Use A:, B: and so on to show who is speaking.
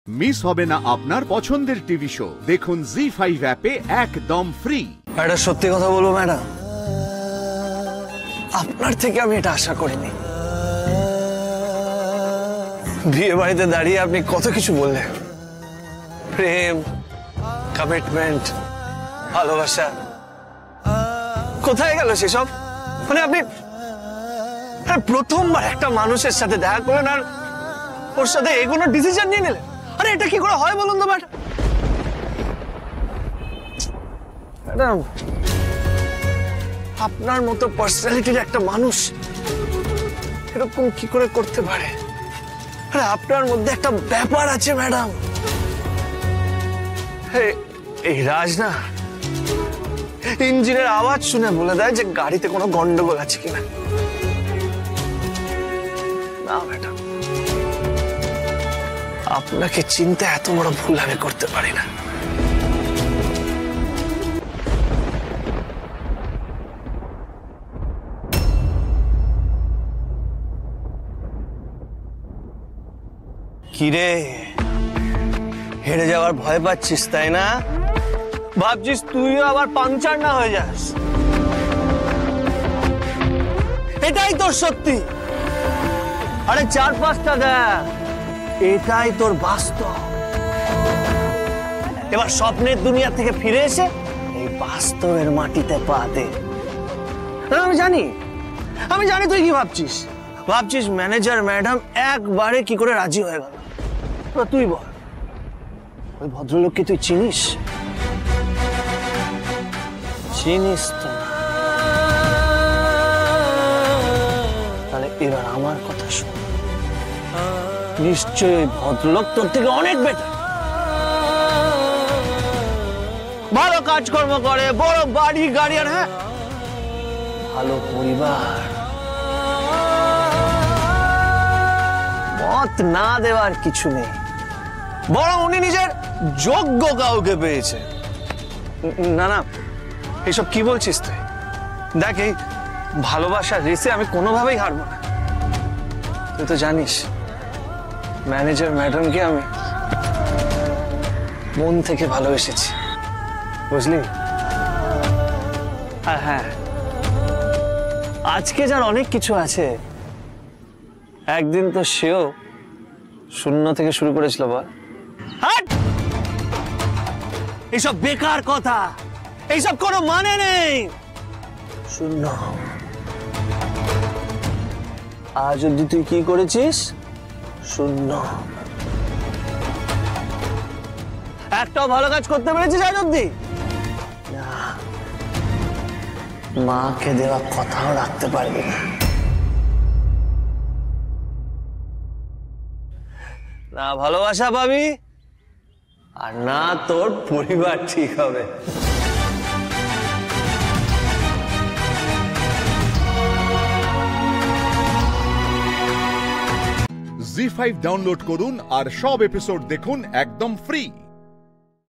A: Miss হবে না আপনার পছন্দের টিভি শো। দেখুন জি5 অ্যাপে একদম ফ্রি।
B: একটা সত্যি কথা বলবো ম্যাডাম, আপনার থেকে আমি এটা আশা করিনি। বিয়ে বাড়িতে দাঁড়িয়ে আপনি কত কিছু বললেন, প্রেম, কমিটমেন্ট, ভালোবাসা, কোথায় গেল সেসব? মানে আপনি প্রথমবার একটা মানুষের সাথে দেখা করলেন আর ওর সাথে এগোনোর ডিসিশন নিয়ে নিলেন। আরে এটা কি করে হয় বলুন তো ম্যাডাম, আপনার মতো পার্সোনালিটির একটা মানুষ এরকম কি করে করতে পারে? আরে আপনার মধ্যে একটা ব্যাপার আছে ম্যাডাম। এই রাজ না ইঞ্জিনের আওয়াজ শুনে বলে দেয় যে গাড়িতে কোনো গন্ডগোল আছে কিনা। না ম্যাডাম, আপনাকে চিন্তা এত বড় ভুল আমি করতে পারি না। কিরে, হেরে যাওয়ার ভয় পাচ্ছিস তাই না? ভাবছিস তুইও আবার পাংচার না হয়ে যাস? এটাই তোর সত্যি। আরে চারপাশটা দেখ, এটাই তোর বাস্তব। এবার স্বপ্নের দুনিয়া থেকে ফিরে এসে এই বাস্তবের মাটিতে পা দে। আমি জানি তুই কি ভাবছিস। ভাবছিস ম্যানেজার ম্যাডাম একবারে কি করে রাজি হয়ে গেল। তুই বল, ওই ভদ্রলোককে তুই চিনিস? চিনিস তো? তাহলে এবার আমার কথা শোন। নিশ্চয়ই ভদ্রলোক তোর থেকে অনেক বেটার, ভালো কাজকর্ম করে, বড় বাড়ি গাড়ি, আর হ্যাঁ ভালো পরিবার। মত না দেওয়ার কিছু নেই, বরং উনি নিজের যোগ্য কাউকে পেয়েছে। না না, এইসব কি বলছিস তুই? দেখ, এই ভালোবাসার রেসে আমি কোনোভাবেই হারবো না। তুই তো জানিস ম্যানেজার ম্যাডামকে আমি মন থেকে ভালোবেসেছি, বুঝলি? আর হ্যাঁ, আজকে যার অনেক কিছু আছে, একদিন তো সেও শূন্য থেকে শুরু করেছিল। বল, এইসব বেকার কথা, এইসব কোনো মানে নেই। শূন্য। আজ অব্দি তুই কি করেছিস? শূন্য। একটাও ভালো কাজ করতে পেরেছিস আজ অব্দি? না, মাকে দেওয়া কথাও রাখতে পারবি না। না ভালোবাসা পাবি, আর না তোর পরিবার ঠিক হবে।
A: জি5 ডাউনলোড করুন আর সব এপিসোড দেখুন একদম ফ্রি।